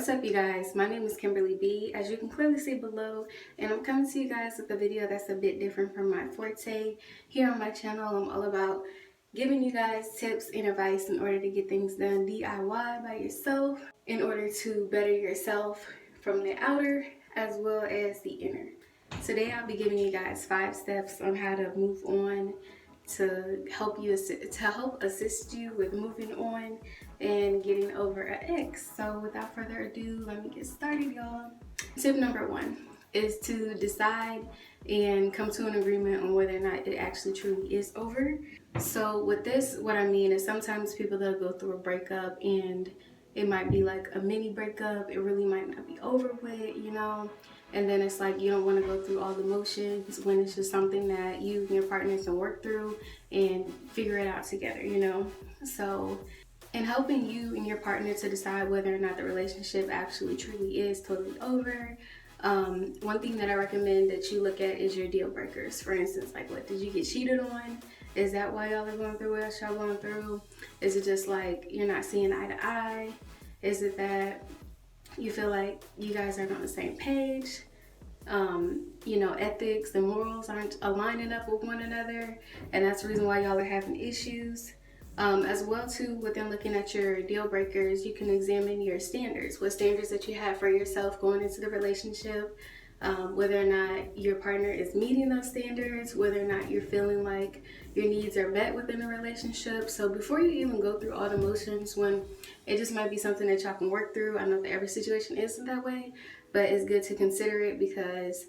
What's up, you guys? My name is Kimberly B, as you can clearly see below, and I'm coming to you guys with a video that's a bit different from my forte. Here on my channel, I'm all about giving you guys tips and advice in order to get things done DIY by yourself, in order to better yourself from the outer as well as the inner. Today, I'll be giving you guys 5 steps on how to move on to help assist you with moving on and getting over an ex. So without further ado, let me get started, y'all. Tip number 1 is to decide and come to an agreement on whether or not it actually truly is over. So with this, what I mean is sometimes people, they'll go through a breakup and it might be like a mini breakup. It really might not be over with, you know? And then it's like you don't want to go through all the motions when it's just something that you and your partner can work through and figure it out together, you know? So in helping you and your partner to decide whether or not the relationship actually truly is totally over, one thing that I recommend that you look at is your deal breakers. For instance, like, what did you get cheated on? Is that why y'all are going through what else y'all going through? Is it just like you're not seeing eye to eye? Is it that you feel like you guys aren't on the same page? You know, ethics and morals aren't aligning up with one another, and that's the reason why y'all are having issues. As well too, within looking at your deal breakers, you can examine your standards, what standards that you have for yourself going into the relationship, whether or not your partner is meeting those standards, whether or not you're feeling like your needs are met within a relationship. So before you even go through all the motions, when it just might be something that y'all can work through. I know that every situation isn't that way, but it's good to consider it because,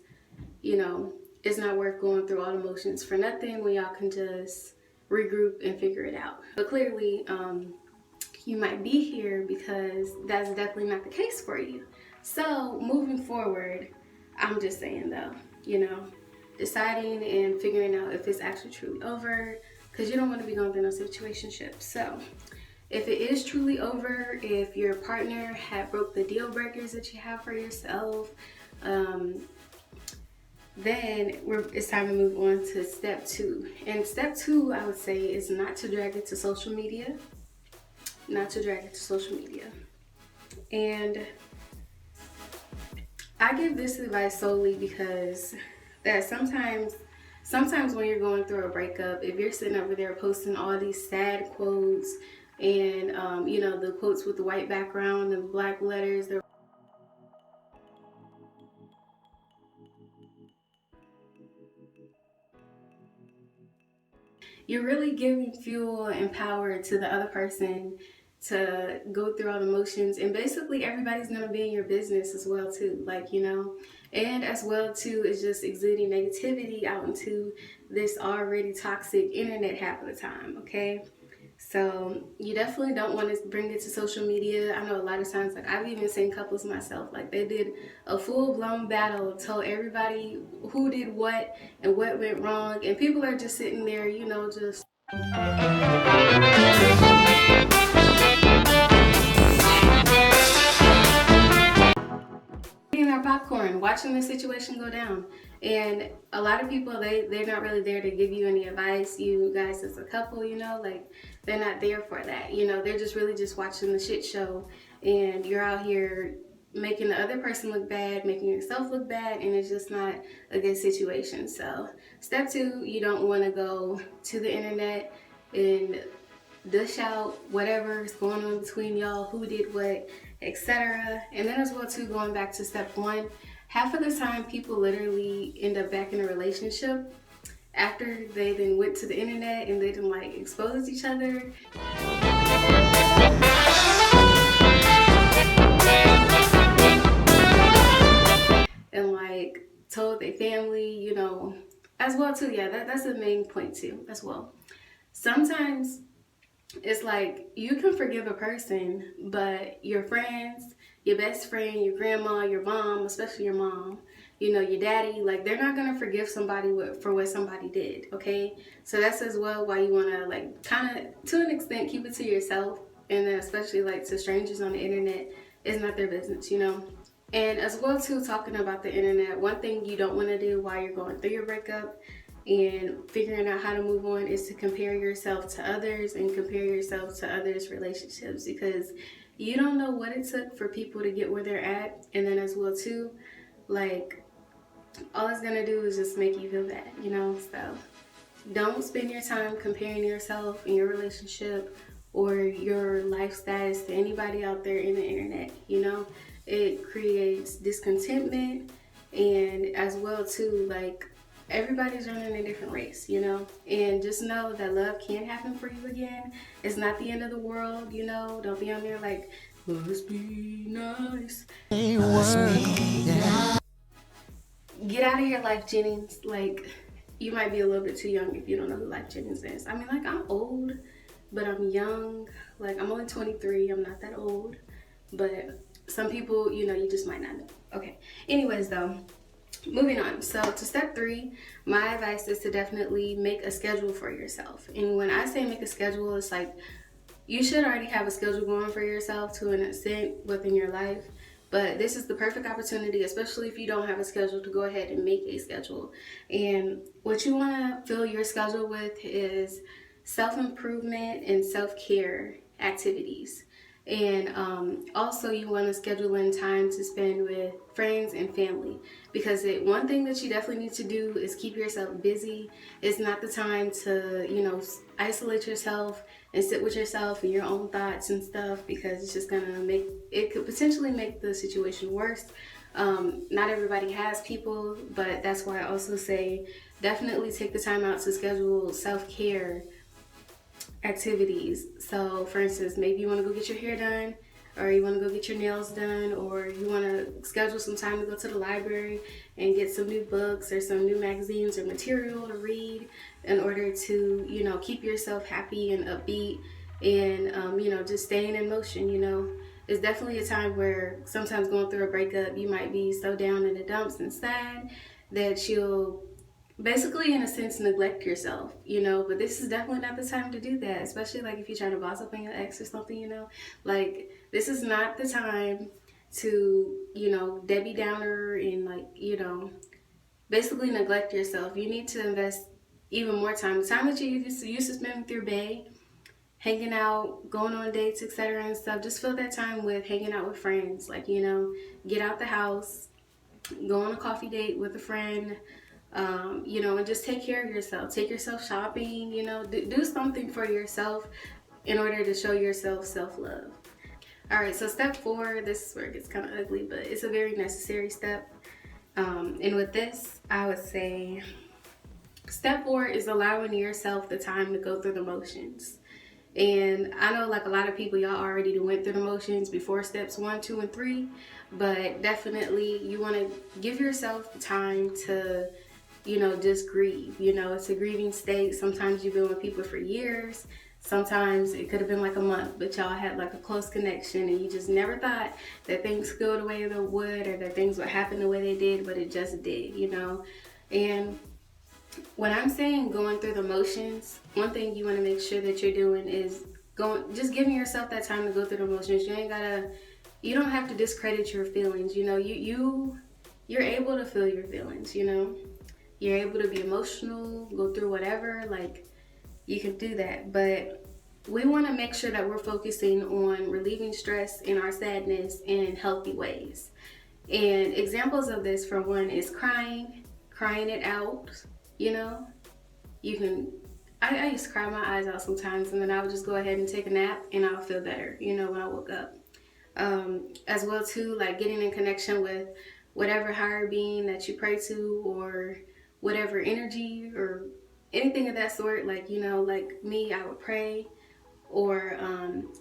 you know, it's not worth going through all the motions for nothing when y'all can just regroup and figure it out. But clearly, you might be here because that's definitely not the case for you. So moving forward, I'm just saying though, you know, deciding and figuring out if it's actually truly over, because you don't want to be going through no situationship. So if it is truly over, if your partner had broke the deal breakers that you have for yourself, then it's time to move on to step 2. And step 2, I would say, is not to drag it to social media. Not to drag it to social media. And I give this advice solely because that sometimes when you're going through a breakup, if you're sitting over there posting all these sad quotes and you know, the quotes with the white background and black letters, you're really giving fuel and power to the other person to go through all the motions, and basically everybody's gonna be in your business as well too, like, you know, and as well too is just exuding negativity out into this already toxic internet half of the time, okay? So you definitely don't want to bring it to social media. I know a lot of times, like, I've even seen couples myself, like, they did a full-blown battle, told everybody who did what and what went wrong, and people are just sitting there, you know, just eating our popcorn, watching the situation go down. And a lot of people, they're not really there to give you any advice. You guys as a couple, you know, like, they're not there for that. You know, they're just really just watching the shit show, and you're out here making the other person look bad, making yourself look bad, and it's just not a good situation. So step 2, you don't want to go to the internet and dish out whatever is going on between y'all, who did what, etc. And then as well too, going back to step 1, half of the time people literally end up back in a relationship after they then went to the internet and they didn't, like, expose each other. And, like, told their family, you know, as well too. Yeah, that's the main point too, as well. Sometimes it's like you can forgive a person, but your friends, your best friend, your grandma, your mom, especially your mom, you know, your daddy, like, they're not gonna forgive somebody for what somebody did, okay? So that's as well why you wanna, like, kind of, to an extent, keep it to yourself, and then especially, like, to strangers on the internet, it's not their business, you know? And as well too, talking about the internet, one thing you don't wanna do while you're going through your breakup and figuring out how to move on is to compare yourself to others and compare yourself to others' relationships, because you don't know what it took for people to get where they're at. And then as well too, like, all it's gonna do is just make you feel bad, you know? So don't spend your time comparing yourself and your relationship or your life status to anybody out there in the internet, you know? It creates discontentment, and as well too, like, everybody's running a different race, you know? And just know that love can happen for you again. It's not the end of the world, you know? Don't be on there like, must be nice. Get out of here, Life Jennings. Like, you might be a little bit too young if you don't know who Life Jennings is. I mean, like, I'm old, but I'm young. Like, I'm only 23. I'm not that old. But some people, you know, you just might not know. Okay. Anyways, though, moving on. So to step 3, my advice is to definitely make a schedule for yourself. And when I say make a schedule, it's like you should already have a schedule going for yourself to an extent within your life. But this is the perfect opportunity, especially if you don't have a schedule, to go ahead and make a schedule. And what you want to fill your schedule with is self-improvement and self-care activities. And also you want to schedule in time to spend with friends and family, because one thing that you definitely need to do is keep yourself busy. It's not the time to, you know, isolate yourself and sit with yourself and your own thoughts and stuff, because it's just gonna it could potentially make the situation worse. Not everybody has people, but that's why I also say definitely take the time out to schedule self-care activities. So for instance, maybe you want to go get your hair done, or you want to go get your nails done, or you want to schedule some time to go to the library and get some new books or some new magazines or material to read in order to, you know, keep yourself happy and upbeat and, you know, just staying in motion. You know, it's definitely a time where sometimes going through a breakup, you might be so down in the dumps and sad that you'll basically, in a sense, neglect yourself, you know. But this is definitely not the time to do that, especially like if you're trying to boss up on your ex or something, you know. Like, this is not the time to, you know, Debbie Downer and, like, you know, basically neglect yourself. You need to invest even more time, the time that you used to spend with your bae, hanging out, going on dates, etc. and stuff. Just fill that time with hanging out with friends. Like, you know, get out the house, go on a coffee date with a friend, you know, and just take care of yourself. Take yourself shopping, you know, do something for yourself in order to show yourself self-love. All right, so step 4, this is where it gets kind of ugly, but it's a very necessary step. And with this, I would say step 4 is allowing yourself the time to go through the motions. And I know, like, a lot of people, y'all already went through the motions before steps 1, 2, and 3, but definitely you want to give yourself the time to, you know, just grieve. You know, it's a grieving state. Sometimes you've been with people for years. Sometimes it could have been like a month, but y'all had like a close connection and you just never thought that things could go the way they would, or that things would happen the way they did, but it just did, you know. And when I'm saying going through the motions, one thing you want to make sure that you're doing is just giving yourself that time to go through the motions. You don't have to discredit your feelings. You know, you're able to feel your feelings, you know. You're able to be emotional, go through whatever, like, you can do that. But we want to make sure that we're focusing on relieving stress and our sadness in healthy ways. And examples of this, for one, is crying it out, you know. I used to cry my eyes out sometimes, and then I would just go ahead and take a nap and I'll feel better, you know, when I woke up. As well too, like, getting in connection with whatever higher being that you pray to, or whatever energy or anything of that sort. Like, you know, like me, I would pray, or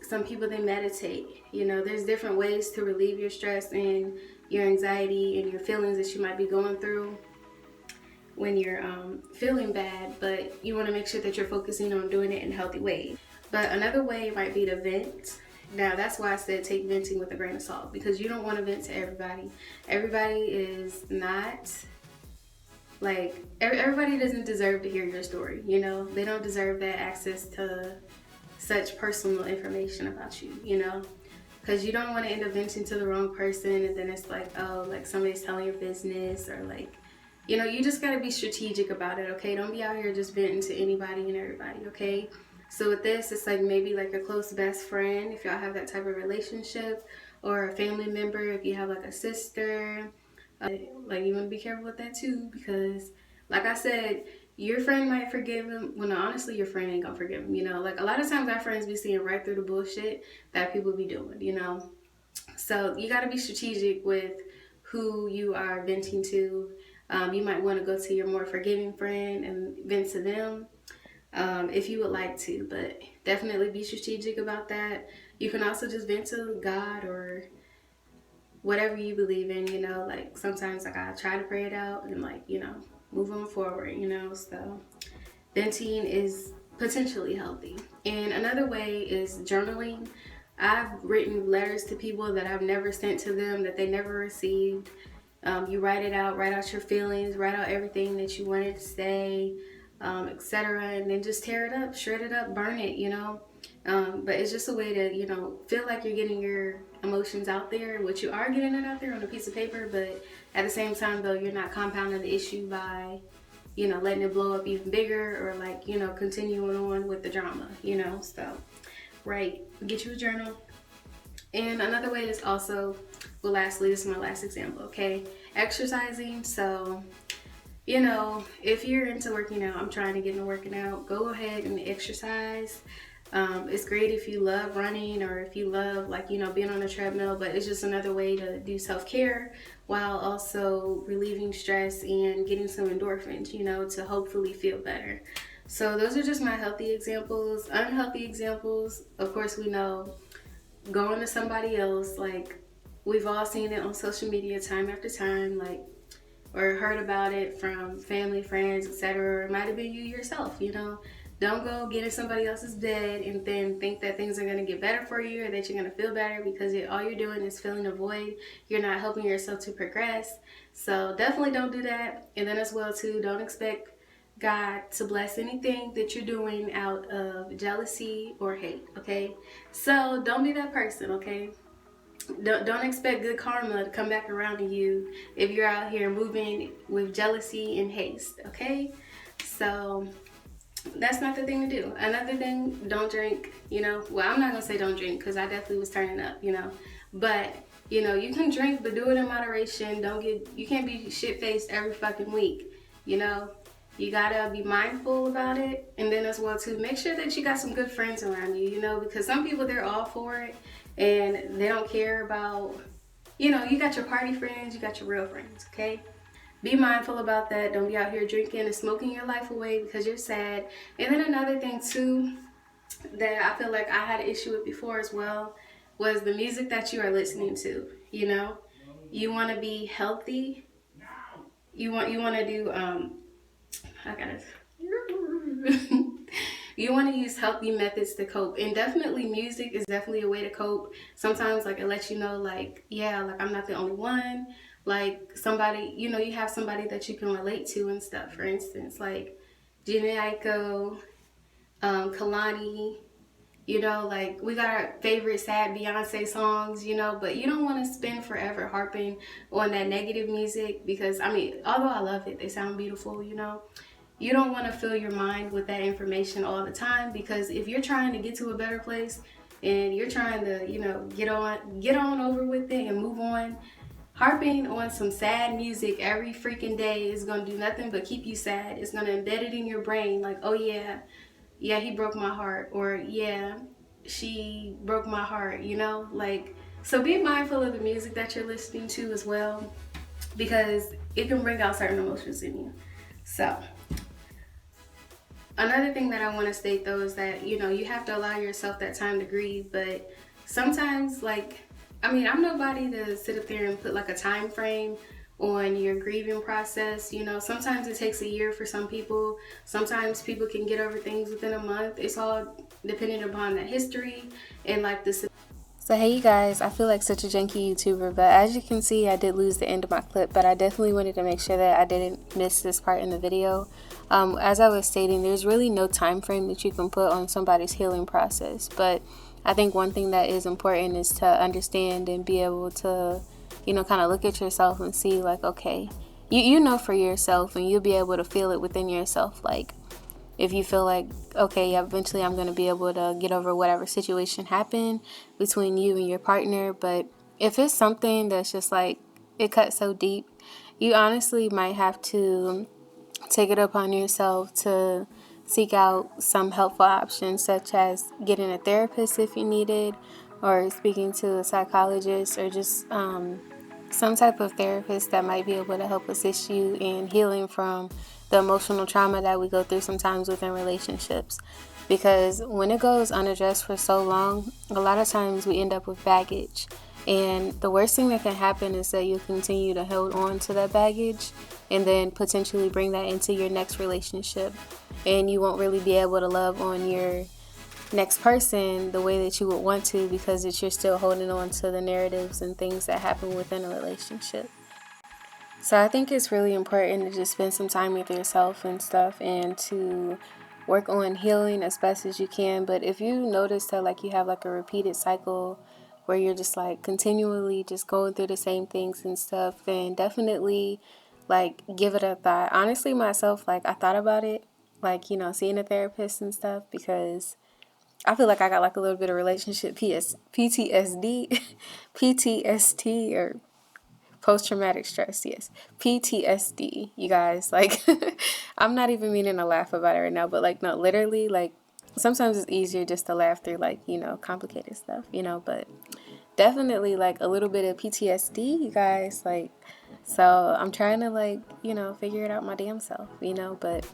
some people, they meditate. You know, there's different ways to relieve your stress and your anxiety and your feelings that you might be going through when you're feeling bad, but you want to make sure that you're focusing on doing it in healthy ways. But another way might be to vent. Now, that's why I said take venting with a grain of salt, because you don't want to vent to everybody. Everybody is not, like, everybody doesn't deserve to hear your story, you know. They don't deserve that access to such personal information about you, you know, because you don't want to end up venting to the wrong person, and then it's like, oh, like, somebody's telling your business, or like, you know, you just gotta be strategic about it, okay? Don't be out here just venting to anybody and everybody, okay? So with this, it's like maybe like a close best friend if y'all have that type of relationship, or a family member if you have like a sister. Like you want to be careful with that too, because like I said, your friend might forgive him when honestly your friend ain't gonna forgive him. You know, like a lot of times our friends be seeing right through the bullshit that people be doing. You know, so you got to be strategic with who you are venting to. You might want to go to your more forgiving friend and vent to them if you would like to, but definitely be strategic about that. You can also just vent to God or whatever you believe in, you know, like sometimes like I try to pray it out and like, you know, move on forward, you know. So venting is potentially healthy. And another way is journaling. I've written letters to people that I've never sent to them, that they never received. You write it out, write out your feelings, write out everything that you wanted to say, etc. And then just tear it up, shred it up, burn it, you know. But it's just a way to, you know, feel like you're getting your emotions out there, which you are getting it out there on a piece of paper, but at the same time, though, you're not compounding the issue by, you know, letting it blow up even bigger or like, you know, continuing on with the drama, you know. So, right, get you a journal. And another way is also, well, lastly, this is my last example, okay? Exercising. So, you know, if you're into working out, I'm trying to get into working out, go ahead and exercise. It's great if you love running or if you love, like, you know, being on a treadmill, but it's just another way to do self-care while also relieving stress and getting some endorphins, you know, to hopefully feel better. So those are just my healthy examples. Unhealthy examples, of course, we know going to somebody else, like we've all seen it on social media time after time, like, or heard about it from family, friends, etc. It might have been you yourself, you know. Don't go get in somebody else's bed and then think that things are going to get better for you or that you're going to feel better, because all you're doing is filling a void. You're not helping yourself to progress. So definitely don't do that. And then as well too, don't expect God to bless anything that you're doing out of jealousy or hate, okay? So don't be that person, okay? Don't expect good karma to come back around to you if you're out here moving with jealousy and haste, okay? So that's not the thing to do. Another thing, don't drink, you know. Well, I'm not gonna say don't drink because I definitely was turning up, you know. But, you know, you can drink, but do it in moderation. You can't be shit-faced every fucking week, you know. You gotta be mindful about it. And then as well too, make sure that you got some good friends around you, you know, because some people, they're all for it and they don't care about, you know, you got your party friends, you got your real friends, okay? Be mindful about that. Don't be out here drinking and smoking your life away because you're sad. And then another thing too that I feel like I had an issue with before as well was the music that you are listening to, you know? You want to be healthy. You want to do I gotta you want to use healthy methods to cope, and definitely music is definitely a way to cope. Sometimes like it lets you know, like, yeah, like I'm not the only one, like somebody, you know, you have somebody that you can relate to and stuff. For instance, like Jhené Aiko, Kalani, you know, like we got our favorite sad Beyonce songs, you know, but you don't want to spend forever harping on that negative music because, I mean, although I love it, they sound beautiful, you know, you don't want to fill your mind with that information all the time, because if you're trying to get to a better place and you're trying to, you know, get on over with it and move on, harping on some sad music every freaking day is going to do nothing but keep you sad. It's going to embed it in your brain like, oh yeah, he broke my heart, or yeah, she broke my heart, you know? Like, so be mindful of the music that you're listening to as well, because it can bring out certain emotions in you. So another thing that I want to state though is that, you know, you have to allow yourself that time to grieve, but sometimes, like, I mean, I'm nobody to sit up there and put like a time frame on your grieving process. You know, sometimes it takes a year for some people. Sometimes people can get over things within a month. It's all dependent upon the history and like the... So hey you guys, I feel like such a janky YouTuber, but as you can see, I did lose the end of my clip, but I definitely wanted to make sure that I didn't miss this part in the video. As I was stating, there's really no time frame that you can put on somebody's healing process, but I think one thing that is important is to understand and be able to, you know, kind of look at yourself and see like, okay, you know for yourself, and you'll be able to feel it within yourself. Like, if you feel like, okay, yeah, eventually I'm going to be able to get over whatever situation happened between you and your partner. But if it's something that's just like, it cuts so deep, you honestly might have to take it upon yourself to seek out some helpful options, such as getting a therapist if you need it, or speaking to a psychologist, or just some type of therapist that might be able to help assist you in healing from the emotional trauma that we go through sometimes within relationships. Because when it goes unaddressed for so long, a lot of times we end up with baggage. And the worst thing that can happen is that you continue to hold on to that baggage and then potentially bring that into your next relationship. And you won't really be able to love on your next person the way that you would want to, because you're still holding on to the narratives and things that happen within a relationship. So I think it's really important to just spend some time with yourself and stuff, and to work on healing as best as you can. But if you notice that like you have like a repeated cycle where you're just like continually just going through the same things and stuff, then definitely like give it a thought. Honestly, myself, like I thought about it, like, seeing a therapist and stuff, because I feel like I got like a little bit of relationship PTSD, PTSD, or post-traumatic stress, yes, PTSD, you guys. Like, I'm not even meaning to laugh about it right now, but like, no, literally, like, sometimes it's easier just to laugh through like, complicated stuff, but definitely like a little bit of PTSD, you guys. Like, so I'm trying to like, figure it out my damn self, but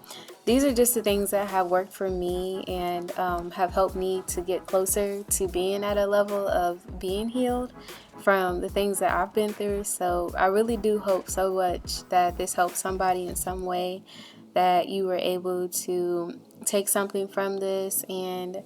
these are just the things that have worked for me, and have helped me to get closer to being at a level of being healed from the things that I've been through. So I really do hope so much that this helps somebody in some way, that you were able to take something from this. And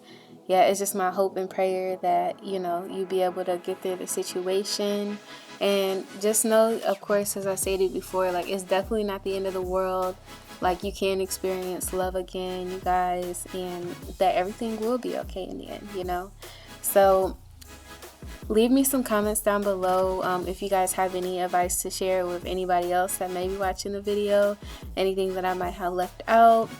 yeah, it's just my hope and prayer that, you be able to get through the situation. And just know, of course, as I stated before, like, it's definitely not the end of the world. Like, you can experience love again, you guys, and that everything will be okay in the end. So leave me some comments down below if you guys have any advice to share with anybody else that may be watching the video, anything that I might have left out.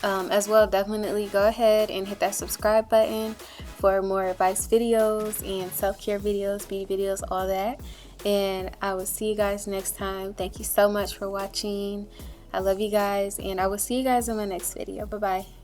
As well, definitely go ahead and hit that subscribe button for more advice videos and self-care videos, beauty videos, all that. And I will see you guys next time. Thank you so much for watching. I love you guys, and I will see you guys in my next video. Bye-bye.